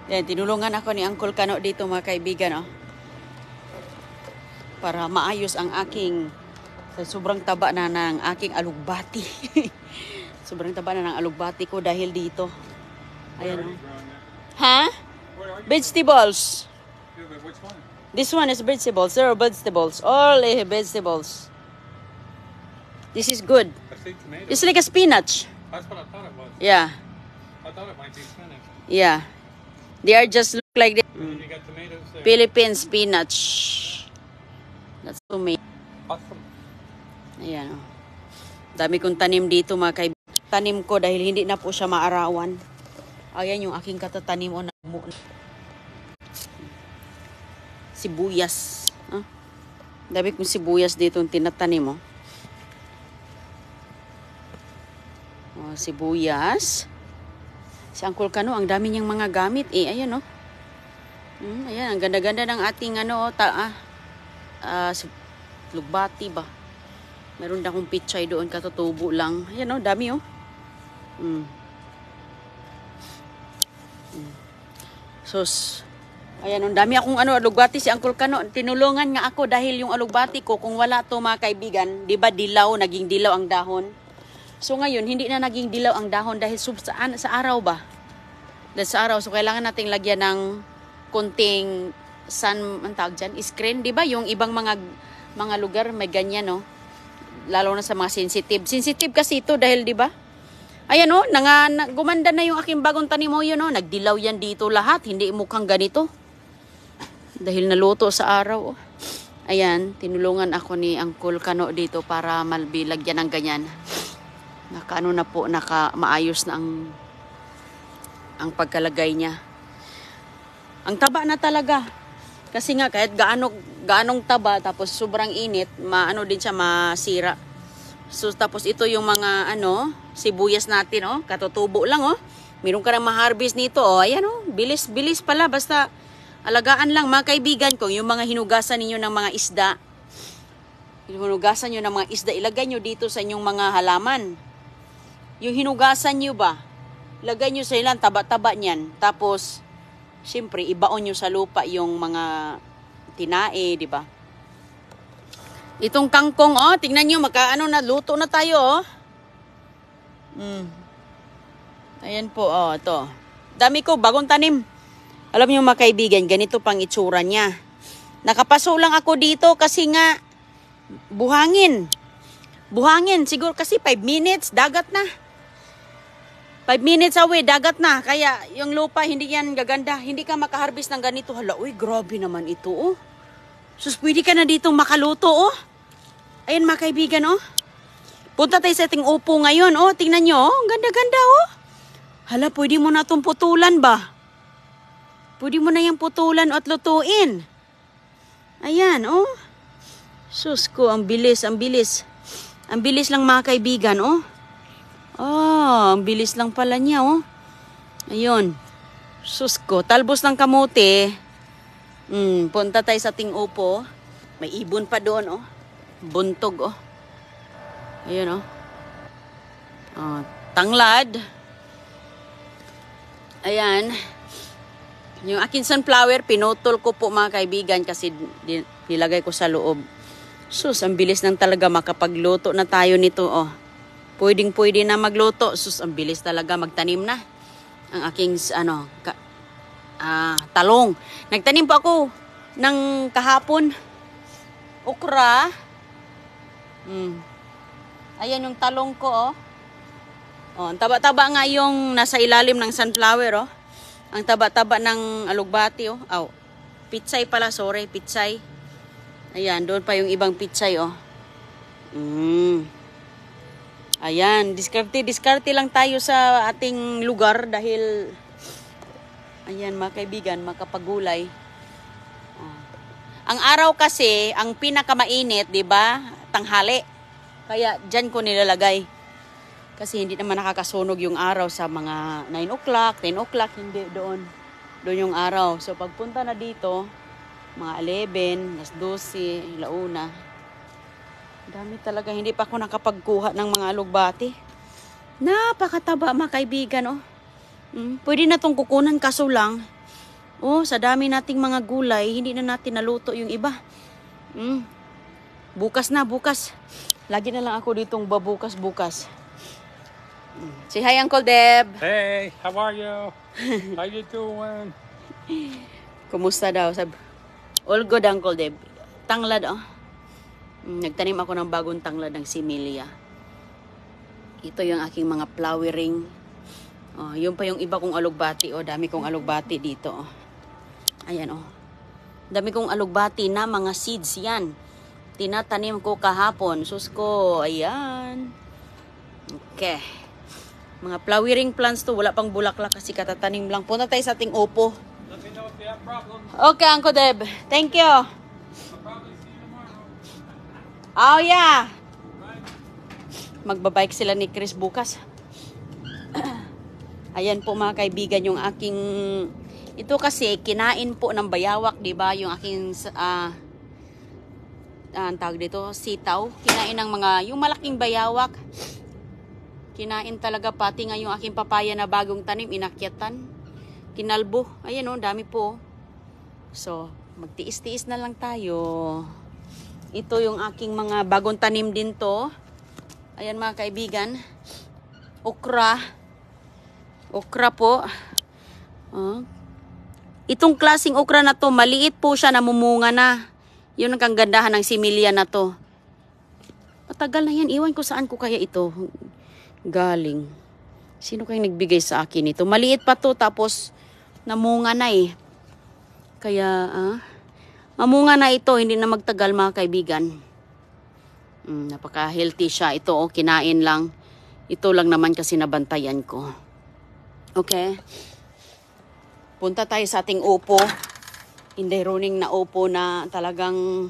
Yan, tinulungan ako ni Uncle Kano dito mga kaibigan, oh. Para maayos ang aking, sobrang taba na ng aking alugbati. Sobrang taba na ng alugbati ko dahil dito. Ayan, oh. Ha? Vegetables. Which one? This one is vegetables. There are vegetables. All vegetables. This is good. I see tomatoes. It's like a spinach. That's what I thought it was. Yeah. I thought it might be spinach. Yeah. They are just look like the You got tomatoes there. Philippine spinach. That's so me. Awesome. Ayan, oh. Dami kong tanim dito mga kaibigan. Tanim ko dahil hindi na po siya maarawan. Ayan yung aking katatanim o na sibuyas. Huh? Dami kong sibuyas dito yung tinatanim, oh. Oh, sibuyas. Si Uncle Kano, ang dami niyang mga gamit eh. Ayan, oh. Ayan, ang ganda-ganda ng ating ano, lugbati ba? Meron na akong pichay doon, katutubo lang. Ayan, oh, dami, oh. Sus. Ayan, ang dami akong ano, alugbati si Uncle Kano. Tinulungan nga ako dahil yung alugbati ko, kung wala to mga kaibigan, di ba dilaw, naging dilaw ang dahon. So ngayon, hindi na naging dilaw ang dahon dahil sa araw ba? Dahil sa araw, so kailangan nating lagyan ng konting sun, ang tawag dyan, screen, di ba? Yung ibang mga lugar may ganyan, no? Lalo na sa mga sensitive. Sensitive kasi ito dahil, di ba? Ayan, oh, gumanda na yung aking bagong tanim mo yun, oh. Nagdilaw yan dito lahat, hindi mukhang ganito. Dahil naluto sa araw, oh. Ayan, tinulungan ako ni Uncle Kano dito para malbilagyan ng ganyan. Nakaano na po, maayos na ang pagkalagay niya. Ang taba na talaga. Kasi nga kahit gaanong taba tapos sobrang init, maano din siya masira. So tapos ito yung mga sibuyas natin, oh, katutubo lang, oh. Meron ka nang ma-harvest nito, oh. Ayan, oh, bilis pala, basta alagaan lang mga kaibigan ko, yung mga hinugasan ninyo ng mga isda. Hinugasan nyo ng mga isda, ilagay nyo dito sa inyong mga halaman. Yung hinugasan nyo ba, lagay nyo sa ilang taba-taba niyan. Tapos, siyempre, ibaon nyo sa lupa yung mga tinae, di ba? Itong kangkong, oh, tingnan nyo, luto na tayo, oh. Ayan po, oh, ito. Dami ko, bagong tanim. Alam nyo mga kaibigan, ganito pang itsura niya. Nakapaso lang ako dito kasi nga, buhangin. Buhangin, siguro kasi 5 minutes, dagat na. 5 minutes away, dagat na. Kaya yung lupa, hindi yan gaganda. Hindi ka makaharvest ng ganito. Hala, uy, grabe naman ito, oh. Sus, pwede ka na ditong makaluto, oh. Ayan, mga kaibigan, oh. Punta tayo sa ating upo ngayon, oh. Tingnan nyo, oh. Ganda-ganda, oh. Hala, pwede mo na itong putulan ba? Pwede mo na yung putulan at lutuin. Ayan, oh. Sus ko, ang bilis, ang bilis. Ang bilis lang mga kaibigan, oh. Oh, ang bilis lang pala niya, oh. Ayun. Sus ko, talbos ng kamote. Punta tayo sa ating upo. May ibon pa doon, oh. Buntog, oh. Ayun, oh. Oh, tanglad. Ayan. Yung akin sunflower, pinutol ko po mga kaibigan kasi nilagay ko sa loob. Sus, ang bilis lang talaga makapagluto na tayo nito, oh. Pwedeng-pwede na magluto. Sus, ang bilis talaga magtanim na. Ang aking, talong. Nagtanim po ako ng kahapon. Okra. Ayan yung talong ko, oh. Oh, ang taba-taba nga yung nasa ilalim ng sunflower, oh. Ang taba-taba ng alugbati, oh. Oh, pitsay pala, sorry, pitsay. Ayan, doon pa yung ibang pitsay, oh. Ayan, diskarte lang tayo sa ating lugar dahil, ayan mga kaibigan, makapagulay. Ang araw kasi, ang pinakamainit, di ba? Tanghali. Kaya dyan ko nilalagay. Kasi hindi naman nakakasunog yung araw sa mga 9 o'clock, 10 o'clock, hindi doon. Doon yung araw. So pagpunta na dito, mga 11, 12, launa. Dami talaga, hindi pa ako nakapagkuha ng mga alugbati. Napakataba mga kaibigan, oh. Pwede na itong kukunan kaso lang. Oh, sa dami nating mga gulay, hindi na natin naluto yung iba. Bukas na, bukas. Lagi na lang ako ditong babukas-bukas. Say hi, Uncle Deb. Hey, how are you? How you doing? Kumusta daw? All good, Uncle Deb. Tanglad, oh. Nagtanim ako ng bagong tanglad ng similia. Ito yung aking mga flowering. Oh, yun pa yung iba kong alugbati. Oh, dami kong alugbati dito. Oh. Ayan, oh. Dami kong alugbati na mga seeds yan. Tinatanim ko kahapon. Sus ko, ayan. Okay. Mga flowering plants to. Wala pang bulaklak kasi katatanim lang. Punta tayo sa ating upo. Let me know if you have problems. Okay, Uncle Deb. Thank you. I'll probably see you tomorrow. Oh, yeah. Magbabike sila ni Chris bukas. Ayan po mga kaibigan yung aking... Ito kasi kinain po ng bayawak, 'di ba? Yung aking ang tawag dito, sitaw. Kinain ng mga yung malaking bayawak. Kinain talaga pati nga yung aking papaya na bagong tanim, inakyatan. Kinalbo. Ayan oh, dami po. So, magtiis-tiis na lang tayo. Ito yung aking mga bagong tanim din to. Ayan mga kaibigan. Okra. Okra po. Itong klaseng okra na to, maliit po siya, namumunga na. Yun ang kagandahan ng similia na to. Matagal na yan. Iwan ko saan ko kaya ito galing. Sino kayong nagbigay sa akin ito? Maliit pa to, tapos namunga na eh. Kaya, mamunga na ito, hindi na magtagal mga kaibigan. Napaka-healthy siya. Ito, oh, kinain lang. Ito lang naman kasi nabantayan ko. Okay. Punta tayo sa ating upo. Hindi running na upo na talagang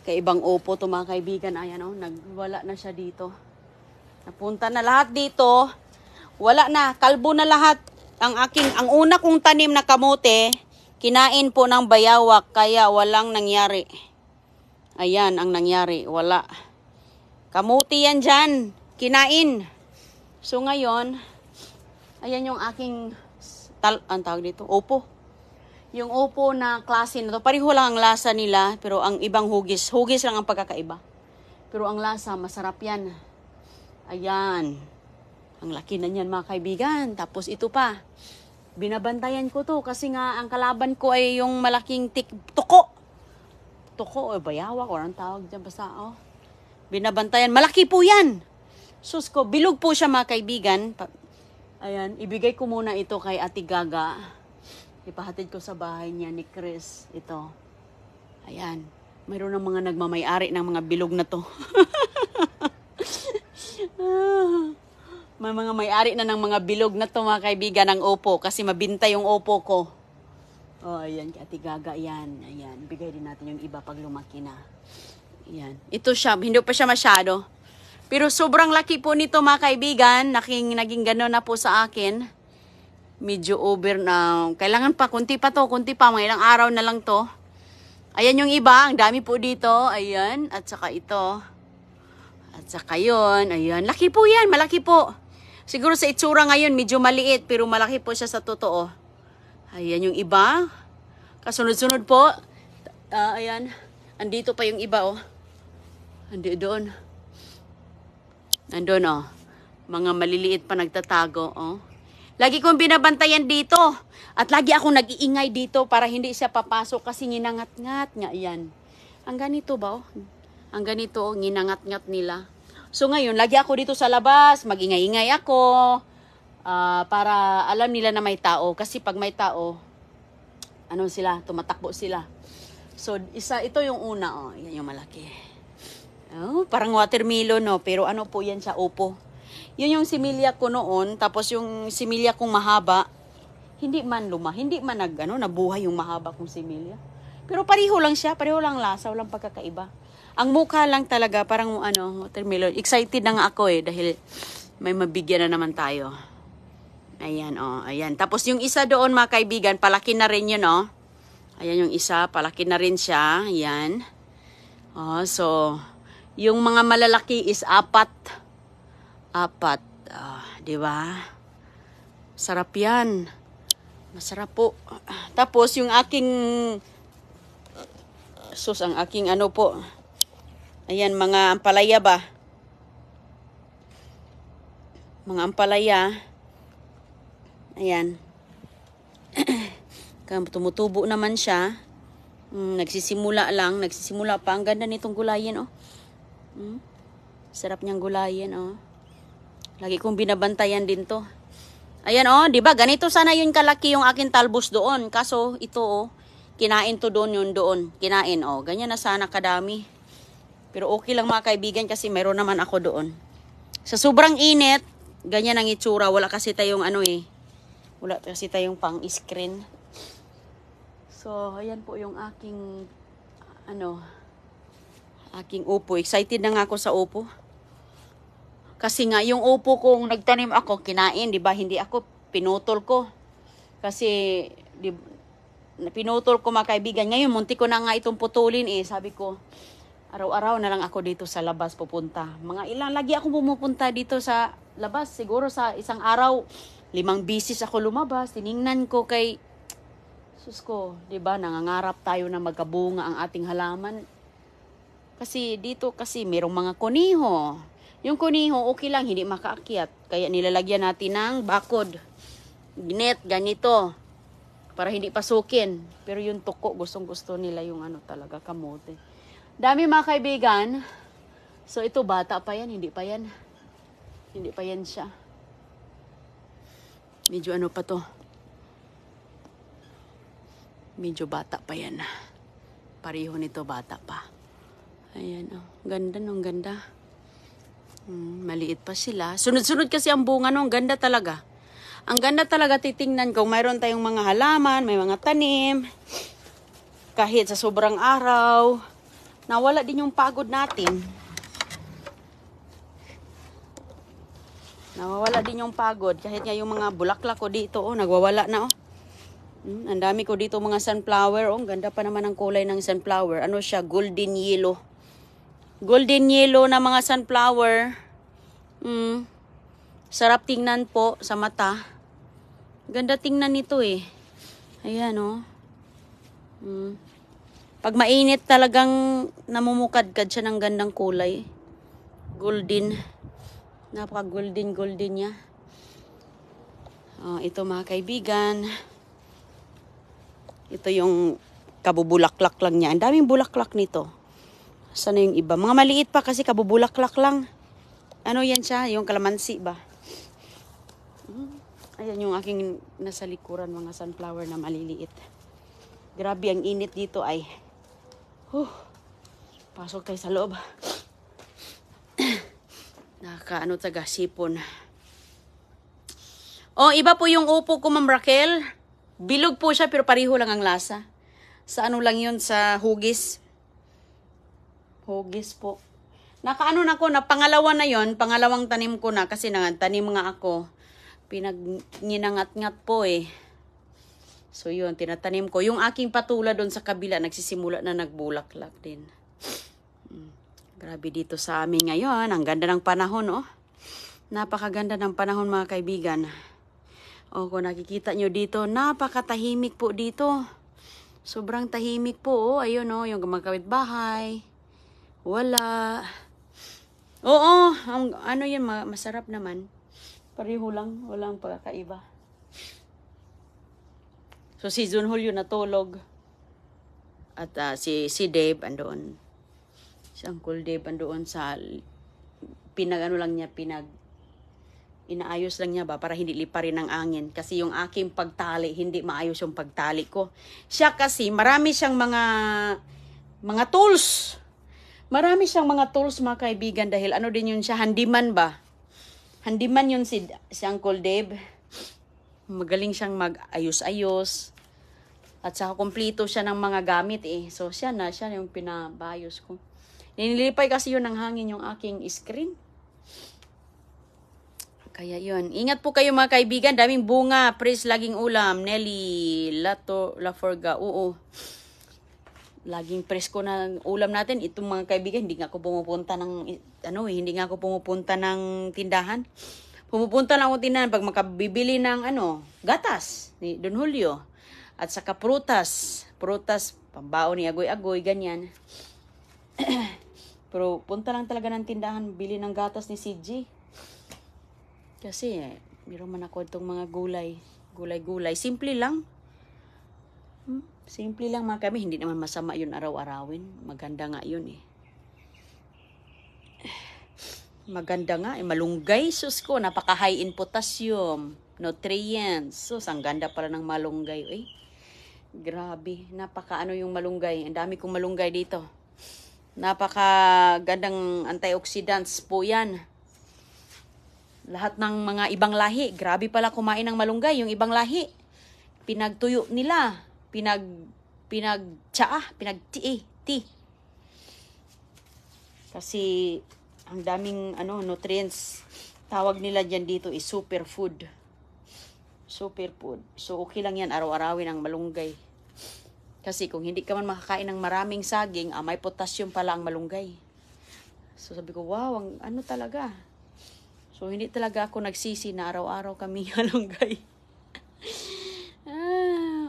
kaibang upo to mga kaibigan. Ayan o, nagwala na siya dito. Napunta na lahat dito. Wala na, kalbo na lahat. Ang una kong tanim na kamote, kinain po ng bayawak kaya walang nangyari. Ayan ang nangyari, wala. Kamote yan dyan, kinain. So ngayon, ayan yung aking ang tawag dito, upo. Yung upo na klase na to, pareho lang ang lasa nila, pero ang ibang hugis lang ang pagkakaiba. Pero ang lasa, masarap yan. Ayan. Ang laki na niyan mga kaibigan. Tapos ito pa, binabantayan ko to kasi nga ang kalaban ko ay yung malaking tuko. Tuko o bayawak o ang tawag dyan basta. Oh. Binabantayan. Malaki po yan. Sus ko, bilog po siya mga kaibigan. Ayan, ibigay ko muna ito kay Ate Gaga. Ipahatid ko sa bahay niya ni Chris. Ito. Ayan. Mayroon ng mga nagmamay-ari ng mga bilog na to. May mga may-ari na ng mga bilog na to mga kaibigan ng upo. Kasi mabinta yung upo ko. Oh, ayan. Ate Gaga, ayan. Ayan. Bigay din natin yung iba pag lumaki na. Ayan. Ito siya. Hindi pa siya masyado. Pero sobrang laki po nito mga kaibigan. Naging gano'n na po sa akin. Medyo over na. Kailangan pa. Kunti pa to. Kunti pa. Mga ilang araw na lang to. Ayan yung iba. Ang dami po dito. Ayan. At saka ito. At saka yun. Ayan. Laki po yan. Malaki po. Siguro sa itsura ngayon medyo maliit. Pero malaki po siya sa totoo. Ayan yung iba. Kasunod-sunod po. Ayan. Andito pa yung iba oh. Andi doon. Nandun, oh. Mga maliliit pa nagtatago, oh. Lagi kong binabantayan dito. At lagi akong nag-iingay dito para hindi siya papasok kasi nginangat-ngat nga yan. Ang ganito ba, oh? Ang ganito, oh, nginangat-ngat nila. So ngayon, lagi ako dito sa labas. Mag-ingay-ingay ako. Para alam nila na may tao. Kasi pag may tao, ano sila, tumatakbo sila. So, ito yung una, oh. Yan yung malaki. Oh, parang watermelon, no? Pero ano po yan sa upo. Yun yung similya ko noon. Tapos yung similya kong mahaba, hindi man nabuhay yung mahaba kong similya. Pero pareho lang siya, pareho lang lasa, walang pagkakaiba. Ang mukha lang talaga, parang watermelon. Excited na nga ako eh, dahil may mabigyan na naman tayo. Ayan, oh, ayan. Tapos yung isa doon, mga kaibigan, palaki na rin yun, oh. Ayan yung isa, palaki na rin siya. Ayan. Oh, so... Yung mga malalaki is 4. 4. Di ba? Sarap yan. Masarap po. Tapos yung aking ang aking ano po. Ayan, mga ampalaya ba? Mga ampalaya. Ayan. Tumutubo naman siya. Nagsisimula pa. Ang ganda nitong gulayin, oh. Sarap niyang gulayin, oh. Lagi kong binabantayan din to. Ayan, oh, 'di ba? Ganito sana yun kalaki yung akin talbos doon. Kaso ito, oh, kinain to doon yun doon. Kinain, oh. Ganyan na sana kadami. Pero okay lang mga kaibigan kasi meron naman ako doon. Sa sobrang init, ganyan ang itsura. Wala kasi tayong ano eh. Wala kasi tayong pang-screen. So, ayan po yung aking aking upo. Excited na nga ako sa upo. Kasi nga, yung upo kong nagtanim ako, kinain, di ba? Hindi ako, pinutol ko. Kasi, pinutol ko mga kaibigan. Ngayon, munti ko na nga itong putulin eh. Sabi ko, araw-araw na lang ako dito sa labas pupunta. Mga ilang, lagi ako pumupunta dito sa labas. Siguro sa isang araw, 5 bisis ako lumabas. Tiningnan ko kay, sus ko, di ba? Nangangarap tayo na magkabunga ang ating halaman. Kasi dito kasi merong mga kuniho. Yung kuniho, okay lang, hindi makaakyat. Kaya nilalagyan natin ng bakod. Net, ganito. Para hindi pasukin. Pero yung tuko, gustong-gusto nila yung talaga, kamote. Dami mga kaibigan. So ito, bata pa yan, hindi pa yan. Hindi pa yan siya. Medyo pa to. Medyo bata pa yan. Pareho nito, bata pa. Ayan, oh. Ganda nung ganda. Maliit pa sila. Sunod-sunod kasi ang bunga nung ganda talaga. Ang ganda talaga titingnan kung mayroon tayong mga halaman, may mga tanim. Kahit sa sobrang araw, nawala din yung pagod natin. Nawawala din yung pagod. Kahit nga yung mga bulaklak ko dito, oh, nagwawala na, oh. Ang dami ko dito mga sunflower, oh. Ganda pa naman ang kulay ng sunflower. Ano siya? Golden yellow. Golden yellow na mga sunflower. Sarap tingnan po sa mata. Ganda tingnan nito eh. Ayan, oh. Pag mainit talagang namumukadkad siya ng gandang kulay. Golden. Napaka-golden niya. Ito mga kaibigan. Ito yung kabubulaklak lang niya. Ang daming bulaklak nito. Sana yung iba? Mga maliit pa kasi kabubulaklak lang. Ano yan siya? Yung kalamansi ba? Ayan yung aking nasa likuran, mga sunflower na maliliit. Grabe ang init dito ay. Pasok tayo sa loob. Nakakaano taga sipon. Oh, iba po yung upo ko, Ma'am Raquel. Bilog po siya pero pareho lang ang lasa. Sa ano lang yun, sa hugis. Hugis po. Nakaano na ko, na pangalawa na yon, pangalawang tanim ko na kasi tanim nga ako. Pinagninangat-ngat po eh. So yun, tinatanim ko. Yung aking patula doon sa kabila, nagsisimula na nagbulaklak din. Grabe dito sa amin ngayon. Ang ganda ng panahon, oh. Napakaganda ng panahon mga kaibigan. O kung nakikita nyo dito, napakatahimik po dito. Sobrang tahimik po, oh. Ayun, oh, yung gumagawit bahay. Wala. Oo, ano yun, masarap naman. Pareho lang, walang pagkakaiba. So si Jun Julio natulog. At si Dave andoon. Si Uncle Dave andoon sa inaayos lang niya ba para hindi liparin ng angin. Kasi yung aking pagtali, hindi maayos yung pagtali ko. Siya kasi, marami siyang mga tools. Marami siyang mga tools mga kaibigan dahil ano din yun siya, handyman ba? Handyman yun si Uncle Dave. Magaling siyang mag-ayos-ayos. At saka kumpleto siya ng mga gamit eh. So siya yung pinabayos ko. Nililipay kasi yun ng hangin yung aking screen. Kaya yun. Ingat po kayo mga kaibigan. Daming bunga. Praise laging ulam. Nelly Laforga. Oo. Laging presko na ulam natin. Itong mga kaibigan, hindi nga ako pumupunta ng tindahan. Pumupunta lang ako tinan pag makabibili ng gatas ni Don Julio. At saka prutas. Prutas, pambao ni agoy-agoy, ganyan. Pero punta lang talaga ng tindahan, bili ng gatas ni CG. Kasi, meron man ako itong mga gulay. Gulay-gulay. Simple lang. Simple lang mga kami. Hindi naman masama yun araw-arawin. Maganda nga yun eh. Maganda nga eh. Malunggay. Sus ko, napaka-high in potassium. Nutrients. Sus, ang ganda pala ng malunggay. Eh. Grabe. Napaka-ano yung malunggay. Ang dami kong malunggay dito. Napaka-gandang antioxidants po yan. Lahat ng mga ibang lahi. Grabe pala kumain ng malunggay. Yung ibang lahi. Pinagtuyo nila. Pinag-tea. Kasi ang daming nutrients. Tawag nila dyan dito is superfood. Superfood. So okay lang yan araw-arawin ang malunggay. Kasi kung hindi ka man makakain ng maraming saging, may potassium pala ang malunggay. So sabi ko, wow, ang talaga. So hindi talaga ako nagsisi na araw-araw kami malunggay.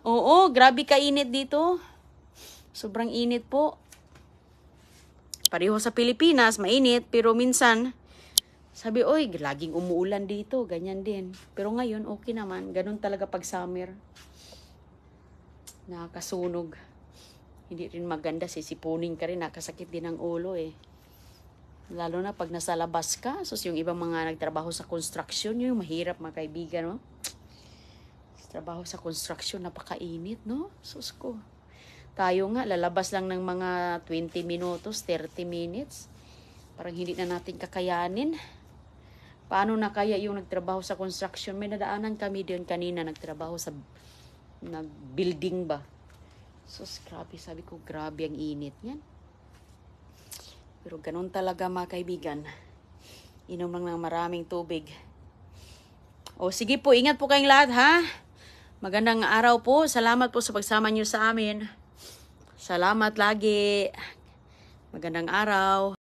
Oo, grabe kainit dito. Sobrang init po. Pareho sa Pilipinas, mainit. Pero minsan, sabi, oy, laging umuulan dito. Ganyan din. Pero ngayon, okay naman. Ganun talaga pag summer. Nakakasunog. Hindi rin maganda. Sisipunin ka rin. Nakasakit din ang ulo eh. Lalo na pag nasa labas ka. So, yung ibang mga nagtrabaho sa construction, yung mahirap mga kaibigan, no? Trabaho sa construction, napakainit, no? Sus ko. Tayo nga, lalabas lang ng mga 20 minutos, 30 minutes. Parang hindi na natin kakayanin. Paano na kaya yung nagtrabaho sa construction? May nadaanan kami doon kanina, nagtrabaho sa building ba? Sus, grabe. Sabi ko, grabe ang init niyan. Pero ganun talaga mga kaibigan. Inom lang ng maraming tubig. O sige po, ingat po kayong lahat ha. Magandang araw po. Salamat po sa pagsama niyo sa amin. Salamat lagi. Magandang araw.